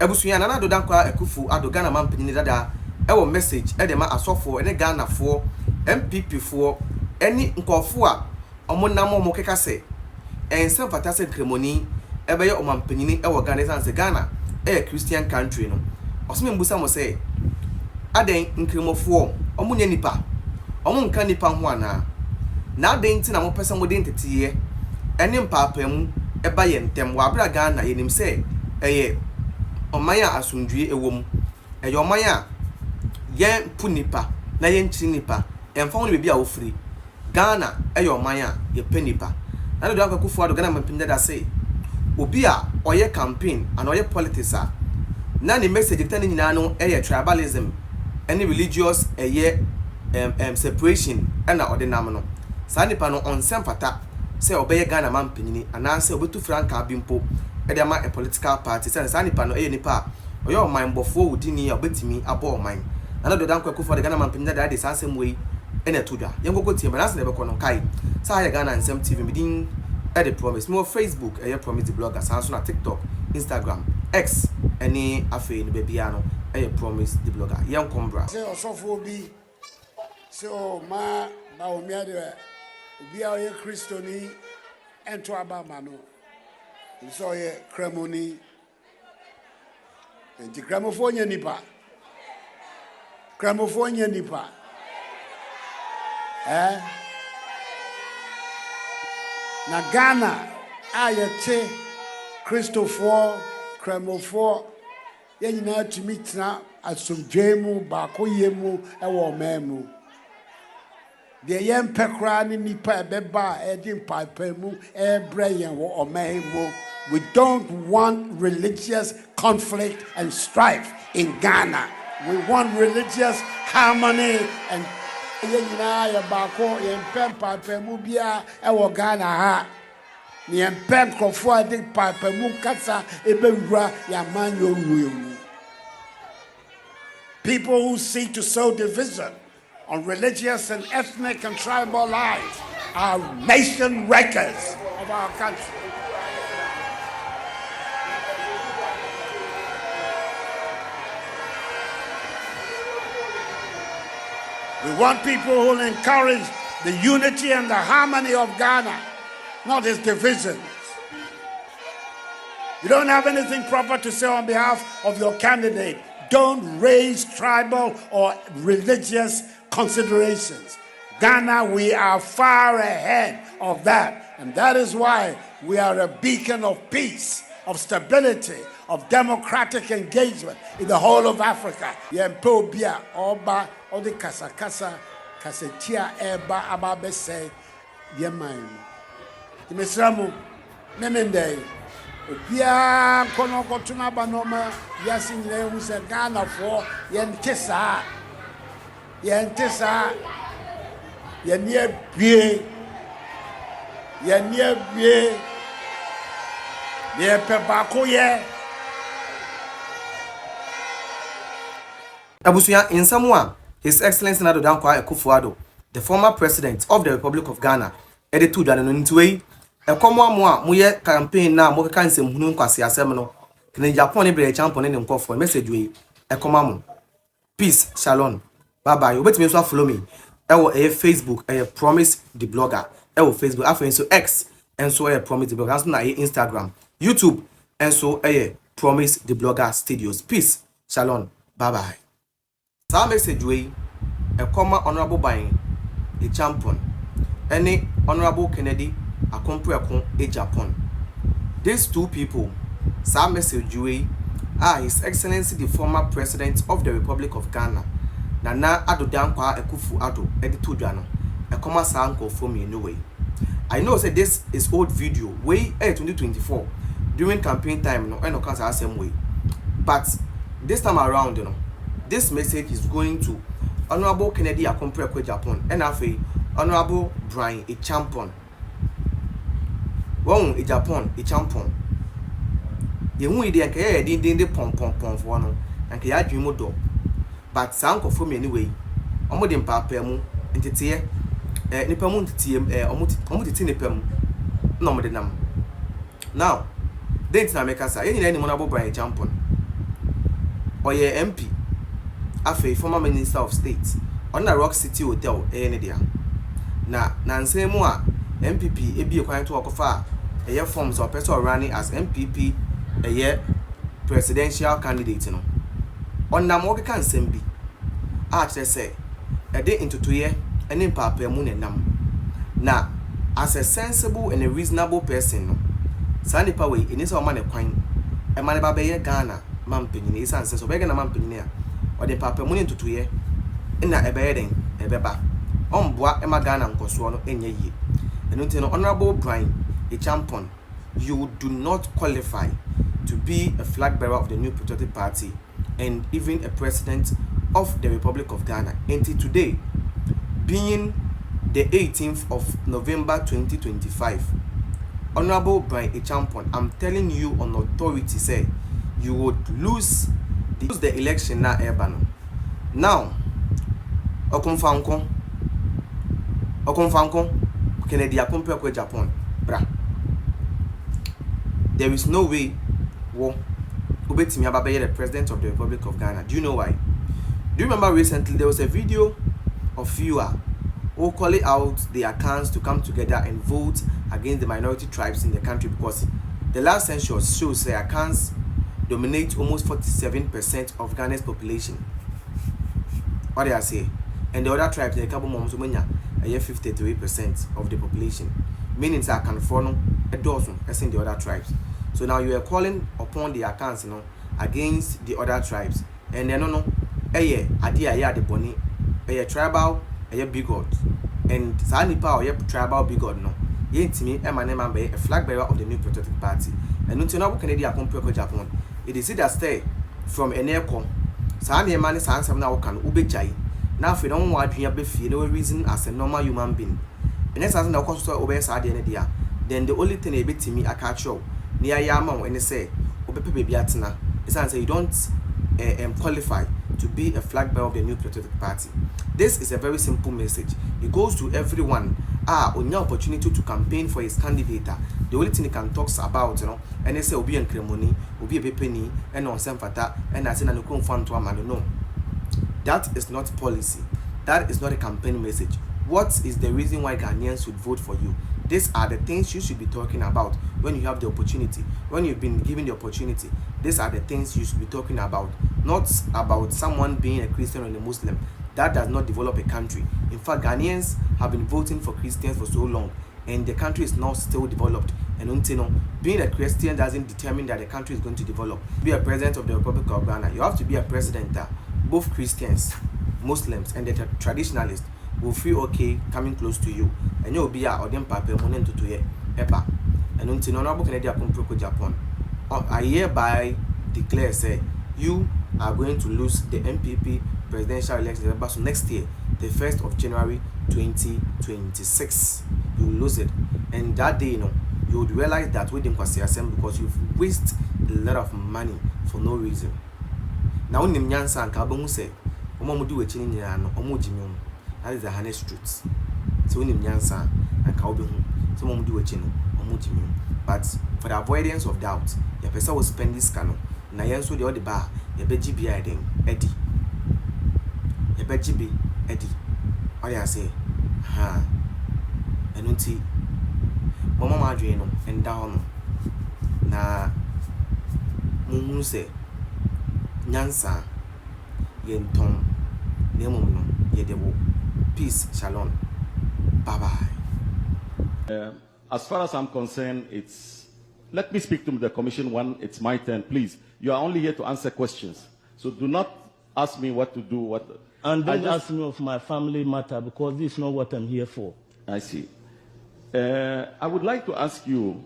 Ebusuya na Addo dankwa ekufu Addo Ghana man panyin dada ewo message e de ma asofo ene Ghana fo MPP fo eni nkofo a omonam omo keka se ensem fata se kremoni ebeye omam panyin ewo Ghana sanse Ghana Christian country no osome mbusa mo se aden nkremofo omunya nipa omu nka nipa ho ana na aden ti na mo pese mo den tetiye ene mpapam eba ye ntem wa bra Ghana yenim se eye omanya asundwie ewom eye omanya ye pu nipa na ye nchi nipa emfa ho bebi a ofri Ghana eye omanya ye pe nipa na do akwakufu Addo Ghana mampinda da se obi a oye campaign and oye politics a na ni message tani nyina no eye tribalism any religious eye separation na odinam no sa nipa no onsem fata se obeye Ghana mampinini ananse obetu franka bimpo ede ama a political party se sa nipa no eye nipa oye oman bofo wudini obetimi abo oman na do dan kwakufu Addo Ghana mampinini da de sa asem wei ene todwa yenkoko tie balance na be kono kai sa ya Ghana nsem TV midin ede promise mo Facebook eye promise the blogger sanso na TikTok Instagram X any afi ni bebia no eye promise the blogger yenkombra se osofo bi se o ma ba o mi ade obi a ye Christoni ento aba ma no so ye kremoni enti kremofo nya nipa na Ghana ayete Christopher kremofo ye nyina tumi tena asomdwemu ba koyemu ewo memu de yempe kra ni nipa ebeba edin papemu Bryan wo omemu. We don't want religious conflict and strife in Ghana. We want religious harmony and yenyina ya bako yempe papemu bia ewo Ghana ha ni yempe krofo ade papemu kasa ebewura ya manyo ruemu. People who seek to sow division on religious and ethnic and tribal lines are nation wreckers of our country. We want people who will encourage the unity and the harmony of Ghana, not its divisions. You don't have anything proper to say on behalf of your candidate. Don't raise tribal or religious considerations. Ghana, we are far ahead of that. And that is why we are a beacon of peace, of stability, of democratic engagement in the whole of Africa. Yempo bia oba odi kasa kasetia eba ababese yeman. Timesramu memende bia kono kotuna banoma yasin le hu se Ghana fo yentesa yenie bie ye pebako ye Abusuya in Samoa His Excellency Addo dankwa ekufu Addo the former president of the Republic of Ghana ede tudwa no ntiwei ekomo amoa moye campaign na mo keka nsem hunu nkwase asem no kene Japan ne bre champion ne nkofo message we ekomo amo peace shalom bye bye obetime so follow me ewo Facebook promise the blogger ewo Facebook afen so X enso promise the blogger so na Instagram YouTube enso promise the blogger studios peace shalom bye bye sa message we ekoma honorable Bryan the champion any honorable Kennedy Akompreko Japan. These two people, some message we are His Excellency the former president of the Republic of Ghana. Nana Addo dankwa ekufu Addo editu dwano. Ekoma sanko from me no way. I know say this is old video way 2024 during campaign time no eno kan sa same way. But this time around this message is going to honorable Kennedy Akompreko Japan and afi honorable Bryan a champion. Won e Japan e champion ye hu ide anka ye din pom fo no anka ya adwemu do but sanko for me anyway omo de mpapa mu ntete nipa mu ntete omo tete nipa mu na omo de nam now dent na make asa ye nyina ni mo na bo Bryan champion Oye MP afe former Minister of State on the Rock City Hotel dia na nanse mu a MPP ebi ekwan to okofa eye forms of person running as MPP eye presidential candidate no onnam wo keka nsem bi a kire se ede intotoye ene papa mu nenam na as a sensible and a reasonable person no sani pa we eni se o ma ne kwan e ma ne ba be ye Ghana mampenyin e sanse so be Ghana mampenyin a o de papa mu ne intotoye ina ebe ye den ebeba omboa ema Ghana nkoso no enye yie enu nti no honorable Bryan a champion, you do not qualify to be a flag bearer of the new patriotic party and even a president of the Republic of Ghana until today, being the 18th of November 2025. Honorable Bryan a champion, I'm telling you on authority, say you would lose the election na ebano. Now okonfanko Kennedy akompe kwa Japan bra. There is no way wo obetimi ababe the president of the Republic of Ghana. Do you know why? Do you remember recently there was a video of you who calling out the accounts to come together and vote against the minority tribes in the country because the last census shows the accounts dominate almost 47% of Ghana's population. What do I say? And the other tribes, the couple moms, 53% of the population. Meaning that can follow a dozen as in the other tribes. So now you are calling upon the accounts, against the other tribes. And then the boni, tribal, bigot. And Sani power, tribal bigot, no. To me, a flag bearer of the new patriotic party. And until Canadian compare Japan. It is that stay from an aircon. Sani man is answer now can ubechai. Now if you don't want to be no reason as a normal human being. And that's something that costs to obey Sadia. Then the only thing a bit to me I catch you near Yama when they say Obe baby atna. It's answer you don't qualify to be a flag bearer of the new patriotic party. This is a very simple message. It goes to everyone. On your opportunity to campaign for his candidate. The only thing he can talk about, and they say Obi and Kremoni, Obi a penny, and on some fata, and I say no confirm to a man. No. That is not policy. That is not a campaign message. What is the reason why Ghanaians should vote for you? These are the things you should be talking about when you have the opportunity. When you've been given the opportunity, these are the things you should be talking about. Not about someone being a Christian or a Muslim. That does not develop a country. In fact, Ghanaians have been voting for Christians for so long, and the country is not still developed. And until being a Christian doesn't determine that the country is going to develop. Be a president of the Republic of Ghana. You have to be a president that both Christians, Muslims, and the traditionalists will feel okay coming close to you. And you'll be a them papa monen to ye epa. And until honorable Canadian Comproko Japan, I hereby declare say you are going to lose the MPP presidential election so next year, the 1st of January 2026. You will lose it. And that day, you would realize that we didn't because you've wasted a lot of money for no reason. Now in the Nyansa and Kabamu say, Omo do a chin in Omo Jimum. That is the honest truth. So in the Nyansa and Kabamu, someone do a chin, Omo Jimum. But for the avoidance of doubt, your person will spend this canoe. Na yenso the other bar, your beji be Eddie. Your beji be Eddie. What do I say? And unti Mama Madrino and down na Mumu say Nyansa Yenton Nemum Yedewo. Peace, shalom. Bye bye. As far as I'm concerned, let me speak to the commission one. It's my turn, please. You are only here to answer questions. So do not ask me what to do. And don't ask me of my family matter because this is not what I'm here for. I see. I would like to ask you,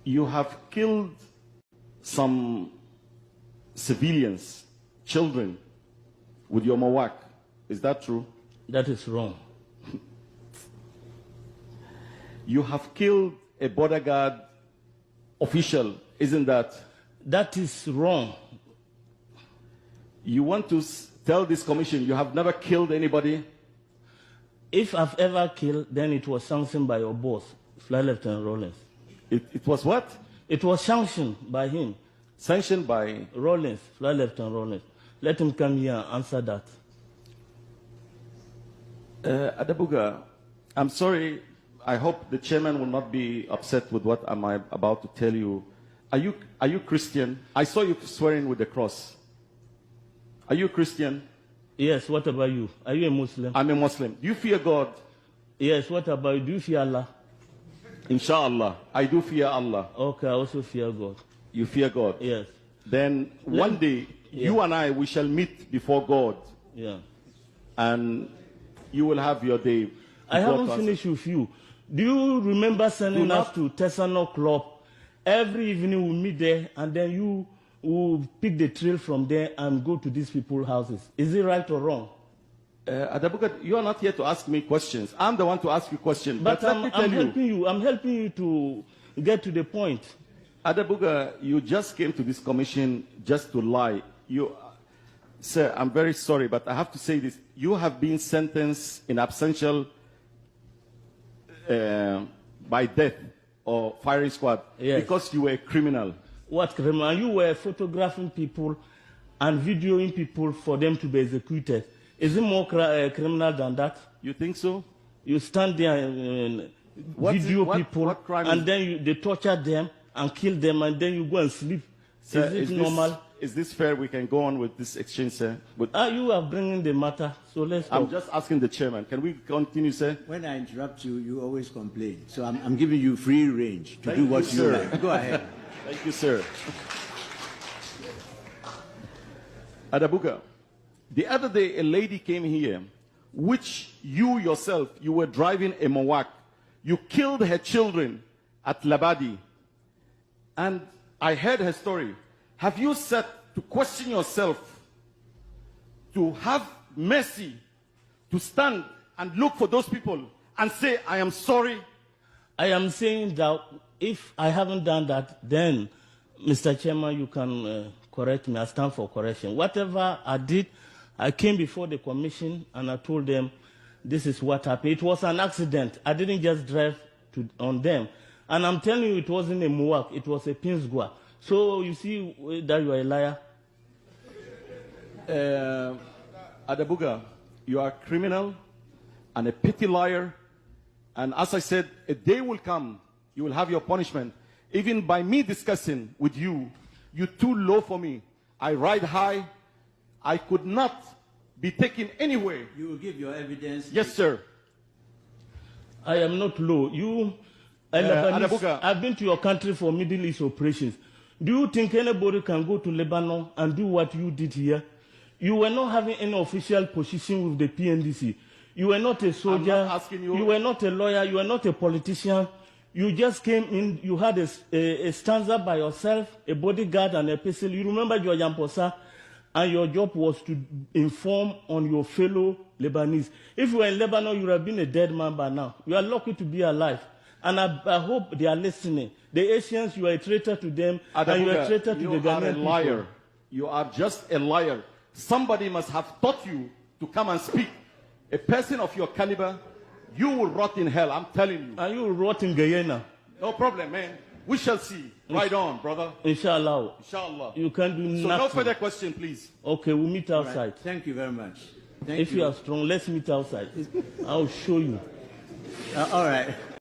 you have killed some civilians, children, with your mawak. Is that true? That is wrong. You have killed a border guard official, isn't that? That is wrong. You want to tell this commission you have never killed anybody? If I've ever killed, then it was sanctioned by your boss, Flight Lieutenant Rollins. It was what? It was sanctioned by him. sanctioned by... Rollins, Flight Lieutenant Rollins. Let him come here and answer that. Adabuga, I'm sorry. I hope the chairman will not be upset with what I'm about to tell you. Are you Christian? I saw you swearing with the cross. Are you Christian? Yes, what about you? Are you a Muslim? I'm a Muslim. Do you fear God? Yes, what about you? Do you fear Allah? Inshallah, I do fear Allah. Okay, I also fear God. You fear God? Yes. Then one day, you and I, we shall meet before God. Yeah. And you will have your day. I haven't finished with you. Do you remember sending us to Tr0ble Club? Every evening we meet there, and then you will pick the trail from there and go to these people's houses. Is it right or wrong? Adabuga, you are not here to ask me questions. I'm the one to ask you questions. But I'm helping you. I'm helping you to get to the point. Adabuga, you just came to this commission just to lie. Sir, I'm very sorry, but I have to say this. You have been sentenced in absentia by death or firing squad because you were a criminal. What criminal? You were photographing people and videoing people for them to be executed. Is it more criminal than that? You think so? You stand there and video people, and then they torture them and kill them, and then you go and sleep. Sir, is it normal? Is this fair? We can go on with this exchange, sir. But you are bringing the matter, so let's go. I'm just asking the chairman. Can we continue, sir? When I interrupt you, you always complain. So I'm giving you free range to do what you like. Go ahead. Thank you, sir. Adabuga, the other day a lady came here, which you yourself, you were driving a Mawak. You killed her children at Labadi. And I heard her story. Have you set to question yourself, to have mercy, to stand and look for those people and say, I am sorry? I am saying that if I haven't done that, then, Mr. Chairman, you can correct me. I stand for correction. Whatever I did, I came before the commission and I told them this is what happened. It was an accident. I didn't just drive on them. And I'm telling you, it wasn't a Muwak, it was a Pinsgua. So you see that you are a liar? Adabuga, you are a criminal and a petty liar. And as I said, a day will come, you will have your punishment. Even by me discussing with you, you're too low for me. I ride high. I could not be taken anywhere. You will give your evidence? Yes, sir. I am not low. I've been to your country for Middle East operations. Do you think anybody can go to Lebanon and do what you did here? You were not having any official position with the PNDC. You were not a soldier. I'm not asking you. You were not a lawyer. You were not a politician. You just came in. You had a stanza by yourself, a bodyguard and a pistol. You remember your Yamposa, and your job was to inform on your fellow Lebanese. If you were in Lebanon, you would have been a dead man by now. You are lucky to be alive. And I hope they are listening. The Asians, you are a traitor to them, Adabuga, and you are a traitor to the Ghanaian people. You are a liar. You are just a liar. Somebody must have taught you to come and speak. A person of your caliber, you will rot in hell, I'm telling you. And you will rot in Guyana. No problem, man. We shall see. Right on, brother. Inshallah. Inshallah. You can do nothing. So no further question, please. Okay, we'll meet outside. Right. Thank you very much. If you are strong, let's meet outside. I'll show you. All right.